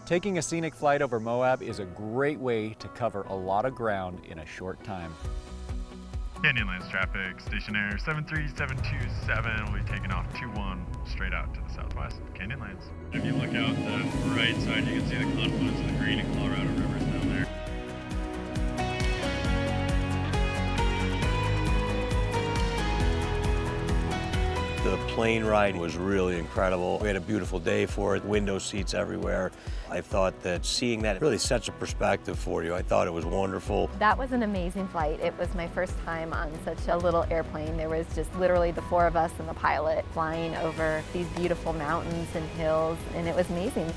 Taking a scenic flight over Moab is a great way to cover a lot of ground in a short time. Canyonlands traffic, stationair 73727, we'll be taking off 21 straight out to the southwest, Canyonlands. If you look out the right side, you can see the confluence of the Green and Colorado rivers down there. The plane ride was really incredible. We had a beautiful day for it, window seats everywhere. I thought that seeing that really sets a perspective for you. I thought it was wonderful. That was an amazing flight. It was my first time on such a little airplane. There was just literally the four of us and the pilot flying over these beautiful mountains and hills, and it was amazing.